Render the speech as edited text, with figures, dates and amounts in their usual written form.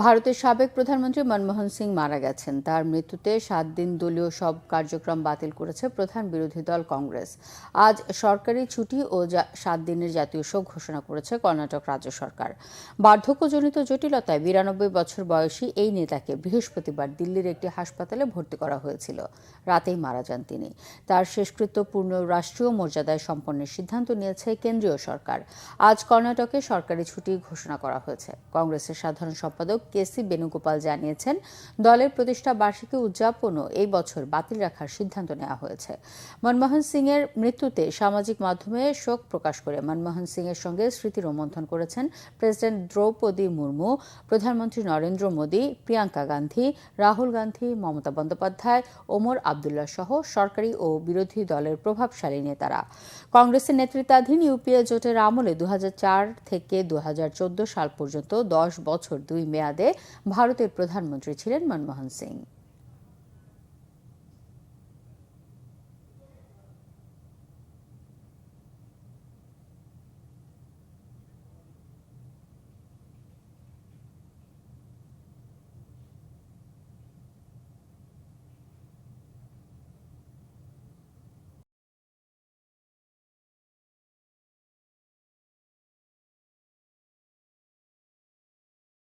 ভারতের সাবেক প্রধানমন্ত্রী মনমোহন সিং মারা গেছেন। তার মৃত্যুতে 7 দিন দলীয় সব কার্যক্রম বাতিল করেছে প্রধান বিরোধী দল কংগ্রেস। আজ সরকারি ছুটি ও 7 দিনের জাতীয় শোক ঘোষণা করেছে কর্ণাটক রাজ্য সরকার। বার্ধক্যজনিত জটিলতায় 92 বছর বয়সী এই নেতাকে বৃহস্পতিবার দিল্লির একটি হাসপাতালে ভর্তি করা হয়েছিল। রাতেই মারা যান তিনি। তার শেষকৃত্য পূর্ণ রাষ্ট্রীয় মর্যাদায় সম্পন্নের সিদ্ধান্ত নিয়েছে কেন্দ্রীয় সরকার। আজ কর্ণাটকে সরকারি ছুটি ঘোষণা করা হয়েছে। কংগ্রেসের সাধারণ সম্পাদক কেসি বেণুগোপাল জানিয়েছেন, দলের প্রতিষ্ঠা বার্ষিকী উদযাপনও এই বছর বাতিল রাখার সিদ্ধান্ত নেওয়া হয়েছে। মনমোহন সিং এর মৃত্যুতে সামাজিক মাধ্যমে শোক প্রকাশ করে মনমোহন সিং এর সঙ্গে স্মৃতি রোমন্থন করেছেন প্রেসিডেন্ট দ্রৌপদী মুর্মু, প্রধানমন্ত্রী নরেন্দ্র মোদী, প্রিয়াঙ্কা গান্ধী, রাহুল গান্ধী, মমতা বন্দ্যোপাধ্যায়, ওমর আবদুল্লাহ সহ সরকারি ও বিরোধী দলের প্রভাবশালী নেতারা। কংগ্রেসের নেতৃত্বাধীন ইউপিএ জোটের আমলে 2004 থেকে 2014 সাল পর্যন্ত 10 বছর 2 মেয়াদে ভারতের প্রধানমন্ত্রী ছিলেন মনমোহন সিং।